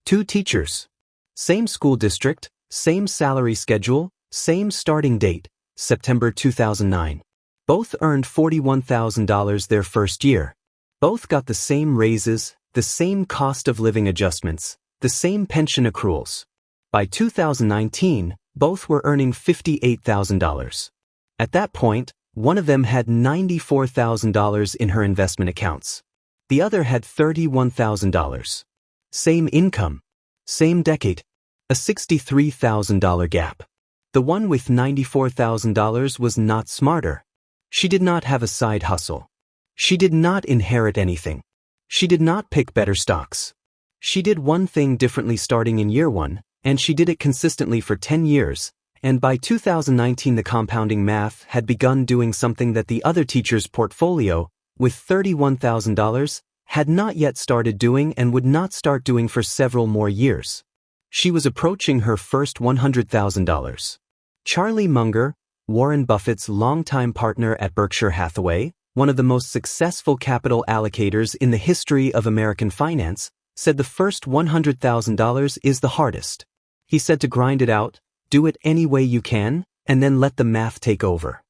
Two teachers. Same school district, same salary schedule, same starting date, September 2009. Both earned $41,000 their first year. Both got the same raises, the same cost of living adjustments, the same pension accruals. By 2019, both were earning $58,000. At that point, one of them had $94,000 in her investment accounts. The other had $31,000. Same income. Same decade. A $63,000 gap. The one with $94,000 was not smarter. She did not have a side hustle. She did not inherit anything. She did not pick better stocks. She did one thing differently starting in year one, and she did it consistently for 10 years, and by 2019 the compounding math had begun doing something that the other teacher's portfolio, with $31,000, had not yet started doing and would not start doing for several more years. She was approaching her first $100,000. Charlie Munger, Warren Buffett's longtime partner at Berkshire Hathaway, one of the most successful capital allocators in the history of American finance, said the first $100,000 is the hardest. He said to grind it out, do it any way you can, and then let the math take over.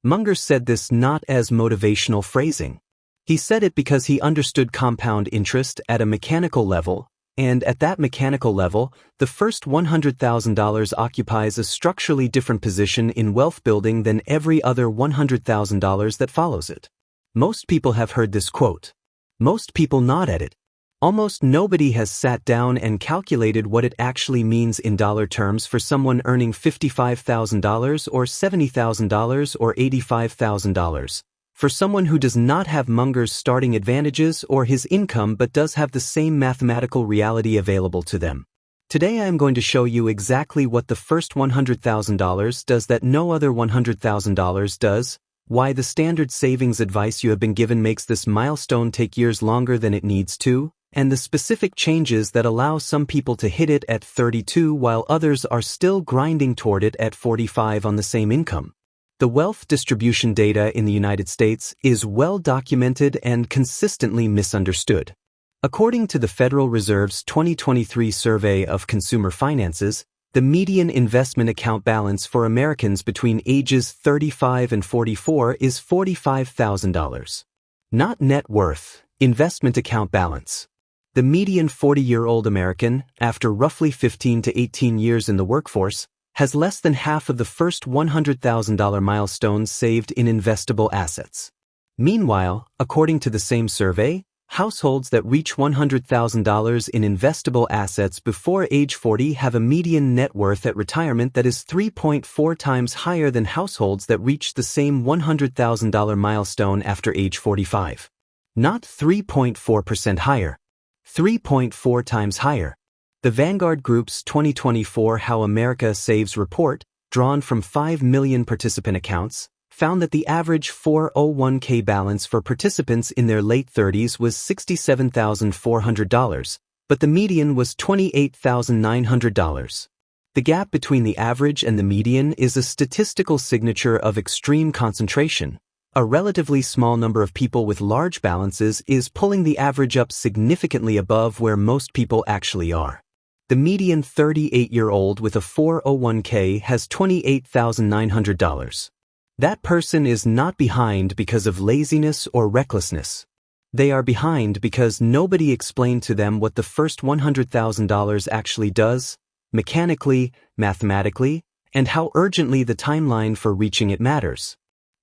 Munger said this not as motivational phrasing. He said it because he understood compound interest at a mechanical level, and at that mechanical level, the first $100,000 occupies a structurally different position in wealth building than every other $100,000 that follows it. Most people have heard this quote. Most people nod at it. Almost nobody has sat down and calculated what it actually means in dollar terms for someone earning $55,000 or $70,000 or $85,000. For someone who does not have Munger's starting advantages or his income but does have the same mathematical reality available to them. Today I am going to show you exactly what the first $100,000 does that no other $100,000 does, why the standard savings advice you have been given makes this milestone take years longer than it needs to, and the specific changes that allow some people to hit it at 32 while others are still grinding toward it at 45 on the same income. The wealth distribution data in the United States is well documented and consistently misunderstood. According to the Federal Reserve's 2023 survey of consumer finances, the median investment account balance for Americans between ages 35 and 44 is $45,000. Not net worth, investment account balance. The median 40-year-old American, after roughly 15 to 18 years in the workforce, has less than half of the first $100,000 milestones saved in investable assets. Meanwhile, according to the same survey, households that reach $100,000 in investable assets before age 40 have a median net worth at retirement that is 3.4 times higher than households that reach the same $100,000 milestone after age 45. Not 3.4% higher. 3.4 times higher. The Vanguard Group's 2024 How America Saves report, drawn from 5 million participant accounts, found that the average 401k balance for participants in their late 30s was $67,400, but the median was $28,900. The gap between the average and the median is a statistical signature of extreme concentration. A relatively small number of people with large balances is pulling the average up significantly above where most people actually are. The median 38-year-old with a 401k has $28,900. That person is not behind because of laziness or recklessness. They are behind because nobody explained to them what the first $100,000 actually does, mechanically, mathematically, and how urgently the timeline for reaching it matters.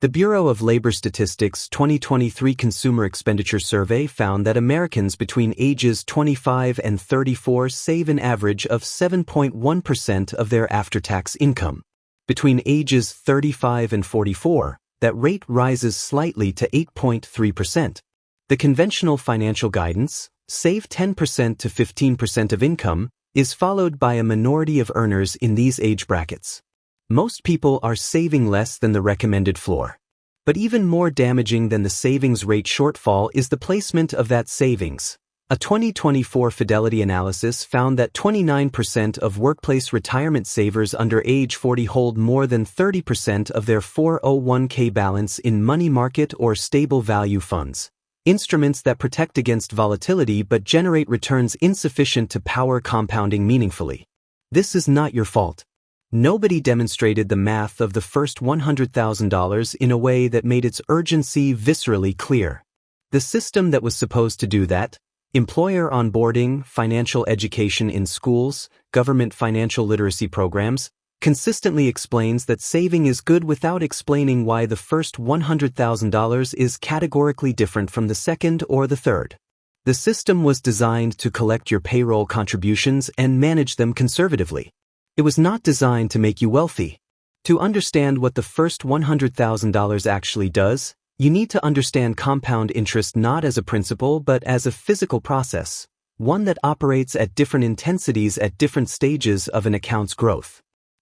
The Bureau of Labor Statistics' 2023 Consumer Expenditure Survey found that Americans between ages 25 and 34 save an average of 7.1% of their after-tax income. Between ages 35 and 44, that rate rises slightly to 8.3%. The conventional financial guidance, save 10% to 15% of income, is followed by a minority of earners in these age brackets. Most people are saving less than the recommended floor. But even more damaging than the savings rate shortfall is the placement of that savings. A 2024 Fidelity analysis found that 29% of workplace retirement savers under age 40 hold more than 30% of their 401k balance in money market or stable value funds, Instruments that protect against volatility but generate returns insufficient to power compounding meaningfully. This is not your fault. Nobody demonstrated the math of the first $100,000 in a way that made its urgency viscerally clear. The system that was supposed to do that, employer onboarding, financial education in schools, government financial literacy programs, consistently explains that saving is good without explaining why the first $100,000 is categorically different from the second or the third. The system was designed to collect your payroll contributions and manage them conservatively. It was not designed to make you wealthy. To understand what the first $100,000 actually does, you need to understand compound interest not as a principle but as a physical process, one that operates at different intensities at different stages of an account's growth.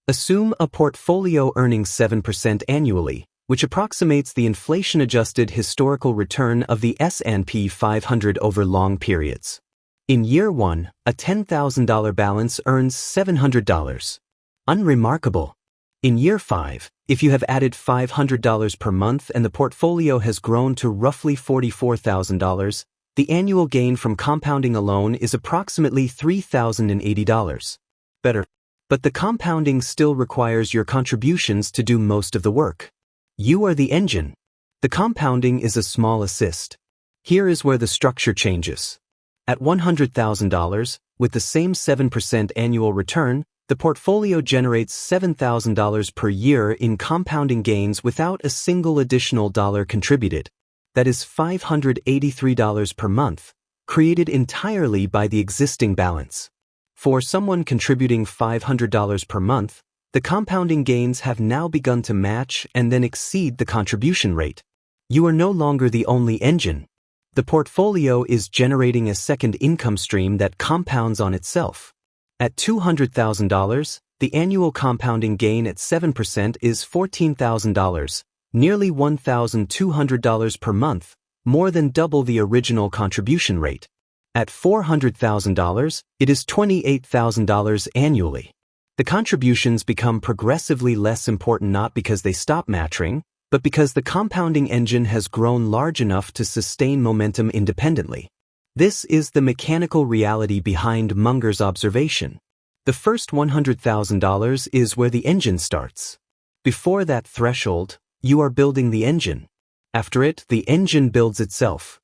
Assume a portfolio earning 7% annually, which approximates the inflation-adjusted historical return of the S&P 500 over long periods. In year 1, a $10,000 balance earns $700. Unremarkable. In year 5, if you have added $500 per month and the portfolio has grown to roughly $44,000, the annual gain from compounding alone is approximately $3,080. Better. But the compounding still requires your contributions to do most of the work. You are the engine. The compounding is a small assist. Here is where the structure changes. At $100,000, with the same 7% annual return, the portfolio generates $7,000 per year in compounding gains without a single additional dollar contributed. That is $583 per month, created entirely by the existing balance. For someone contributing $500 per month, the compounding gains have now begun to match and then exceed the contribution rate. You are no longer the only engine. The portfolio is generating a second income stream that compounds on itself. At $200,000, the annual compounding gain at 7% is $14,000, nearly $1,200 per month, more than double the original contribution rate. At $400,000, it is $28,000 annually. The contributions become progressively less important not because they stop matching, but because the compounding engine has grown large enough to sustain momentum independently. This is the mechanical reality behind Munger's observation. The first $100,000 is where the engine starts. Before that threshold, you are building the engine. After it, the engine builds itself.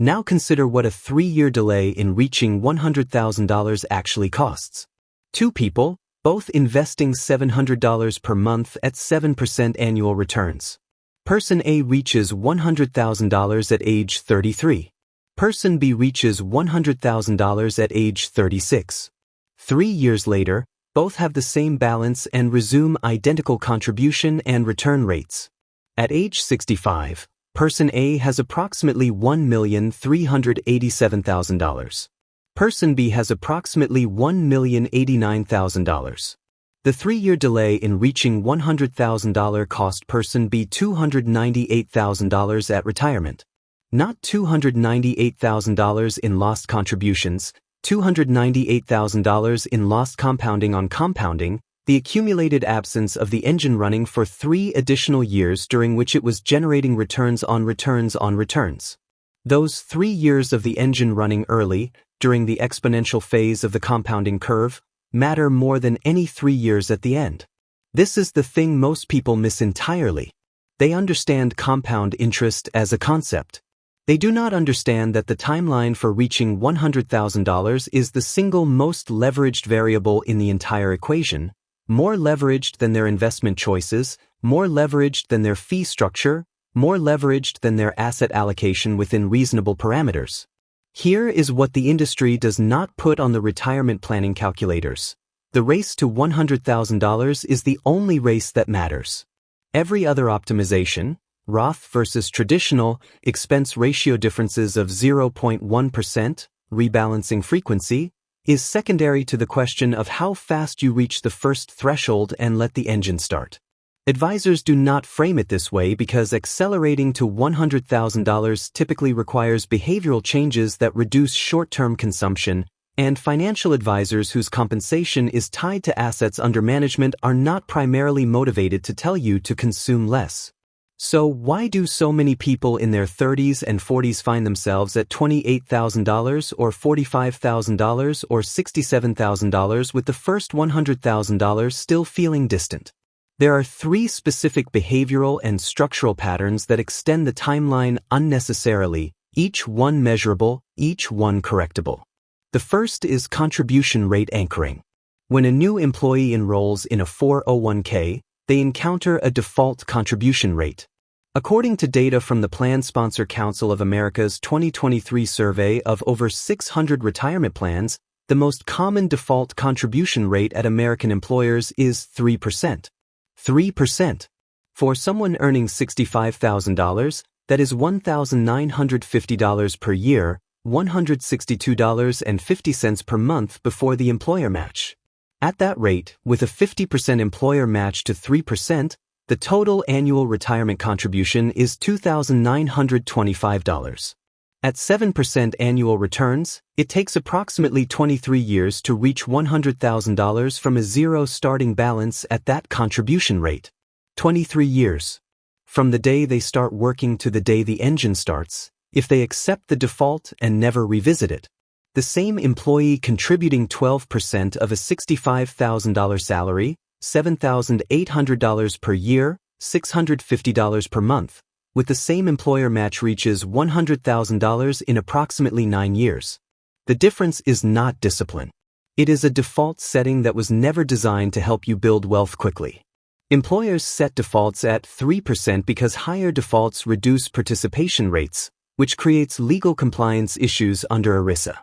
Now consider what a 3-year delay in reaching $100,000 actually costs. 2 people, both investing $700 per month at 7% annual returns. Person A reaches $100,000 at age 33. Person B reaches $100,000 at age 36. 3 years later, both have the same balance and resume identical contribution and return rates. At age 65, Person A has approximately $1,387,000. Person B has approximately $1,089,000. The 3-year delay in reaching $100,000 cost Person B $298,000 at retirement. Not $298,000 in lost contributions, $298,000 in lost compounding on compounding, the accumulated absence of the engine running for 3 additional years during which it was generating returns on returns on returns. Those 3 years of the engine running early, during the exponential phase of the compounding curve, matter more than any 3 years at the end. This is the thing most people miss entirely. They understand compound interest as a concept. They do not understand that the timeline for reaching $100,000 is the single most leveraged variable in the entire equation, more leveraged than their investment choices, more leveraged than their fee structure, more leveraged than their asset allocation within reasonable parameters. Here is what the industry does not put on the retirement planning calculators. The race to $100,000 is the only race that matters. Every other optimization, Roth versus traditional, expense ratio differences of 0.1%, rebalancing frequency, is secondary to the question of how fast you reach the first threshold and let the engine start. Advisors do not frame it this way because accelerating to $100,000 typically requires behavioral changes that reduce short-term consumption, and financial advisors whose compensation is tied to assets under management are not primarily motivated to tell you to consume less. So why do so many people in their 30s and 40s find themselves at $28,000 or $45,000 or $67,000 with the first $100,000 still feeling distant? There are three specific behavioral and structural patterns that extend the timeline unnecessarily, each one measurable, each one correctable. The first is contribution rate anchoring. When a new employee enrolls in a 401k, they encounter a default contribution rate. According to data from the Plan Sponsor Council of America's 2023 survey of over 600 retirement plans, the most common default contribution rate at American employers is 3%. 3%. For someone earning $65,000, that is $1,950 per year, $162.50 per month before the employer match. At that rate, with a 50% employer match to 3%, the total annual retirement contribution is $2,925. At 7% annual returns, it takes approximately 23 years to reach $100,000 from a zero starting balance at that contribution rate. 23 years. From the day they start working to the day the engine starts, if they accept the default and never revisit it. The same employee contributing 12% of a $65,000 salary, $7,800 per year, $650 per month, with the same employer match reaches $100,000 in approximately 9 years. The difference is not discipline. It is a default setting that was never designed to help you build wealth quickly. Employers set defaults at 3% because higher defaults reduce participation rates, which creates legal compliance issues under ERISA.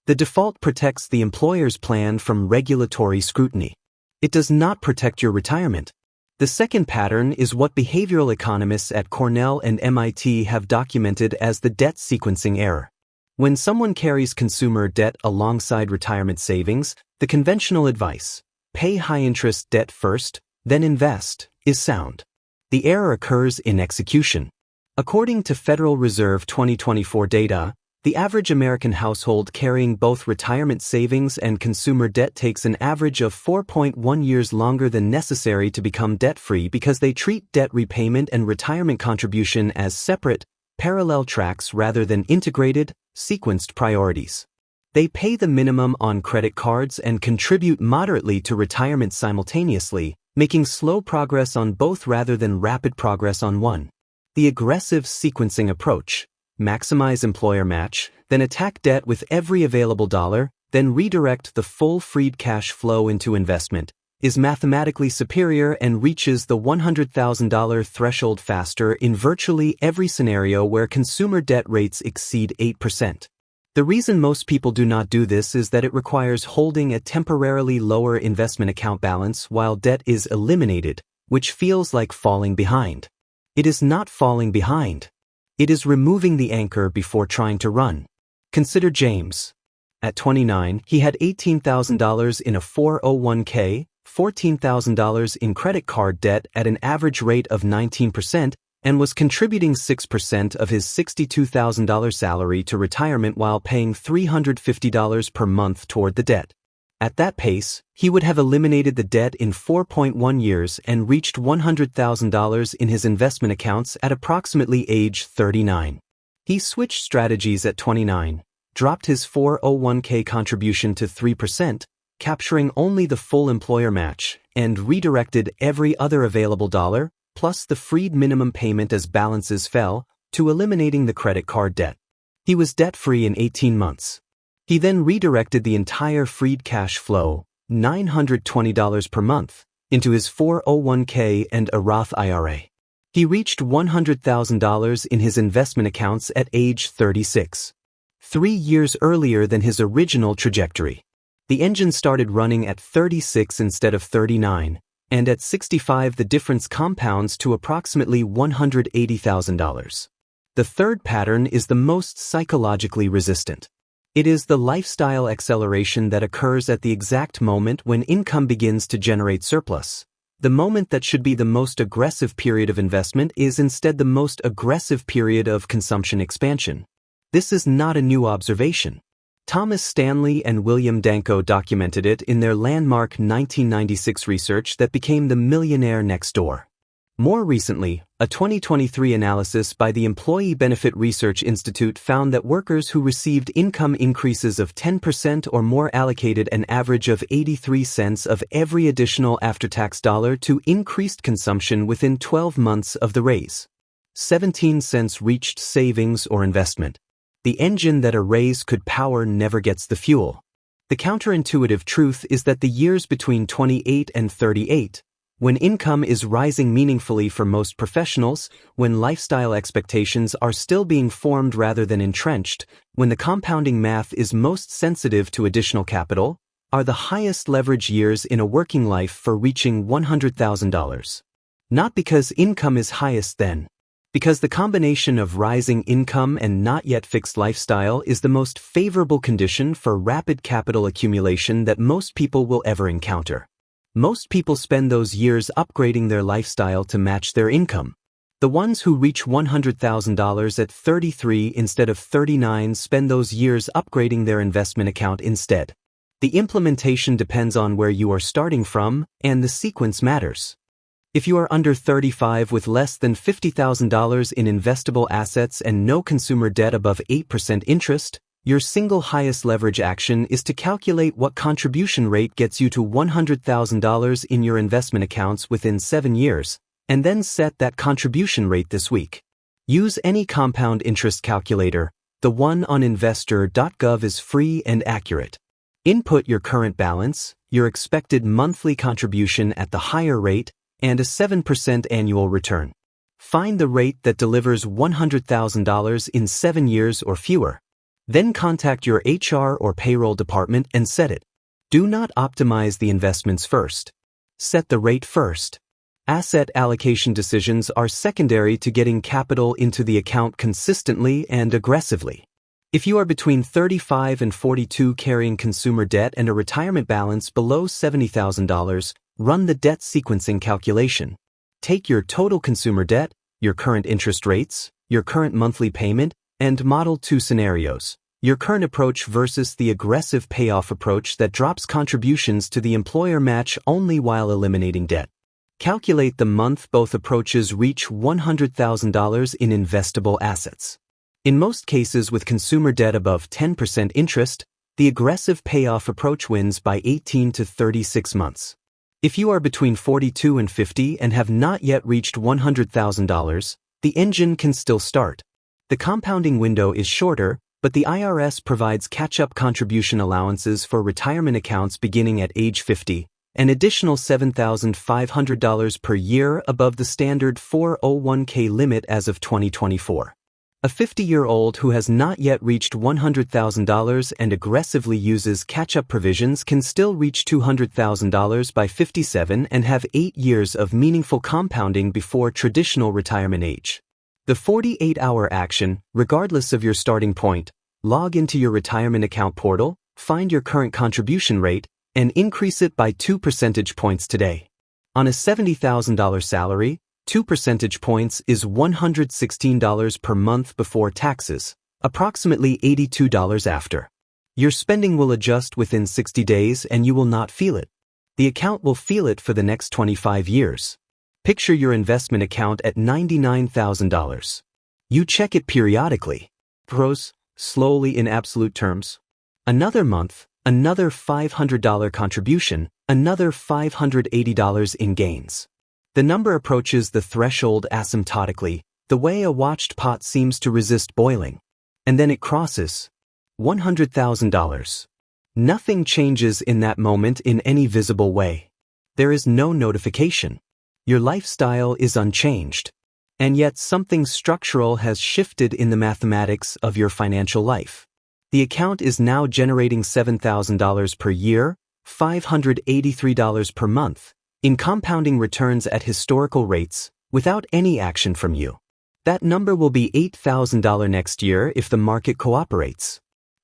The default protects the employer's plan from regulatory scrutiny. It does not protect your retirement. The second pattern is what behavioral economists at Cornell and MIT have documented as the debt sequencing error. When someone carries consumer debt alongside retirement savings, the conventional advice, pay high-interest debt first, then invest, is sound. The error occurs in execution. According to Federal Reserve 2024 data, the average American household carrying both retirement savings and consumer debt takes an average of 4.1 years longer than necessary to become debt-free because they treat debt repayment and retirement contribution as separate, parallel tracks rather than integrated, sequenced priorities. They pay the minimum on credit cards and contribute moderately to retirement simultaneously, making slow progress on both rather than rapid progress on one. The aggressive sequencing approach, maximize employer match, then attack debt with every available dollar, then redirect the full freed cash flow into investment, is mathematically superior and reaches the $100,000 threshold faster in virtually every scenario where consumer debt rates exceed 8%. The reason most people do not do this is that it requires holding a temporarily lower investment account balance while debt is eliminated, which feels like falling behind. It is not falling behind. It is removing the anchor before trying to run. Consider James. At 29, he had $18,000 in a 401k, $14,000 in credit card debt at an average rate of 19%, and was contributing 6% of his $62,000 salary to retirement while paying $350 per month toward the debt. At that pace, he would have eliminated the debt in 4.1 years and reached $100,000 in his investment accounts at approximately age 39. He switched strategies at 29, dropped his 401k contribution to 3%, capturing only the full employer match, and redirected every other available dollar, plus the freed minimum payment as balances fell, to eliminating the credit card debt. He was debt-free in 18 months. He then redirected the entire freed cash flow, $920 per month, into his 401k and a Roth IRA. He reached $100,000 in his investment accounts at age 36, 3 years earlier than his original trajectory. The engine started running at 36 instead of 39, and at 65 the difference compounds to approximately $180,000. The third pattern is the most psychologically resistant. It is the lifestyle acceleration that occurs at the exact moment when income begins to generate surplus. The moment that should be the most aggressive period of investment is instead the most aggressive period of consumption expansion. This is not a new observation. Thomas Stanley and William Danko documented it in their landmark 1996 research that became The Millionaire Next Door. More recently, a 2023 analysis by the Employee Benefit Research Institute found that workers who received income increases of 10% or more allocated an average of 83 cents of every additional after-tax dollar to increased consumption within 12 months of the raise. 17 cents reached savings or investment. The engine that a raise could power never gets the fuel. The counterintuitive truth is that the years between 28 and 38, when income is rising meaningfully for most professionals, when lifestyle expectations are still being formed rather than entrenched, when the compounding math is most sensitive to additional capital, are the highest leverage years in a working life for reaching $100,000. Not because income is highest then, because the combination of rising income and not yet fixed lifestyle is the most favorable condition for rapid capital accumulation that most people will ever encounter. Most people spend those years upgrading their lifestyle to match their income. The ones who reach $100,000 at 33 instead of 39 spend those years upgrading their investment account instead. The implementation depends on where you are starting from, and the sequence matters. If you are under 35 with less than $50,000 in investable assets and no consumer debt above 8% interest, your single highest leverage action is to calculate what contribution rate gets you to $100,000 in your investment accounts within 7 years, and then set that contribution rate this week. Use any compound interest calculator. The one on investor.gov is free and accurate. Input your current balance, your expected monthly contribution at the higher rate, and a 7% annual return. Find the rate that delivers $100,000 in 7 years or fewer. Then contact your HR or payroll department and set it. Do not optimize the investments first. Set the rate first. Asset allocation decisions are secondary to getting capital into the account consistently and aggressively. If you are between 35 and 42 carrying consumer debt and a retirement balance below $70,000, run the debt sequencing calculation. Take your total consumer debt, your current interest rates, your current monthly payment, and model 2 scenarios. Your current approach versus the aggressive payoff approach that drops contributions to the employer match only while eliminating debt. Calculate the month both approaches reach $100,000 in investable assets. In most cases with consumer debt above 10% interest, the aggressive payoff approach wins by 18 to 36 months. If you are between 42 and 50 and have not yet reached $100,000, the engine can still start. The compounding window is shorter, but the IRS provides catch-up contribution allowances for retirement accounts beginning at age 50, an additional $7,500 per year above the standard 401k limit as of 2024. A 50-year-old who has not yet reached $100,000 and aggressively uses catch-up provisions can still reach $200,000 by 57 and have 8 years of meaningful compounding before traditional retirement age. The 48-hour action, regardless of your starting point, log into your retirement account portal, find your current contribution rate, and increase it by 2 percentage points today. On a $70,000 salary, 2 percentage points is $116 per month before taxes, approximately $82 after. Your spending will adjust within 60 days and you will not feel it. The account will feel it for the next 25 years. Picture your investment account at $99,000. You check it periodically. Grows slowly in absolute terms. Another month, another $500 contribution, another $580 in gains. The number approaches the threshold asymptotically, the way a watched pot seems to resist boiling. And then it crosses $100,000. Nothing changes in that moment in any visible way. There is no notification. Your lifestyle is unchanged. And yet something structural has shifted in the mathematics of your financial life. The account is now generating $7,000 per year, $583 per month, in compounding returns at historical rates, without any action from you. That number will be $8,000 next year if the market cooperates.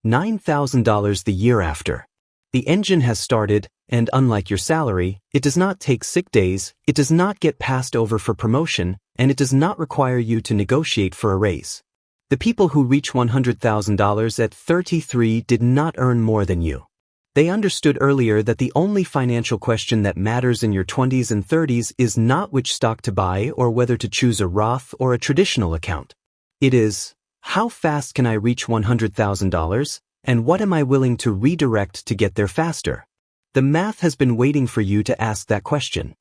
$9,000 the year after. The engine has started, and unlike your salary, it does not take sick days, it does not get passed over for promotion, and it does not require you to negotiate for a raise. The people who reach $100,000 at 33 did not earn more than you. They understood earlier that the only financial question that matters in your 20s and 30s is not which stock to buy or whether to choose a Roth or a traditional account. It is, how fast can I reach $100,000, and what am I willing to redirect to get there faster? The math has been waiting for you to ask that question.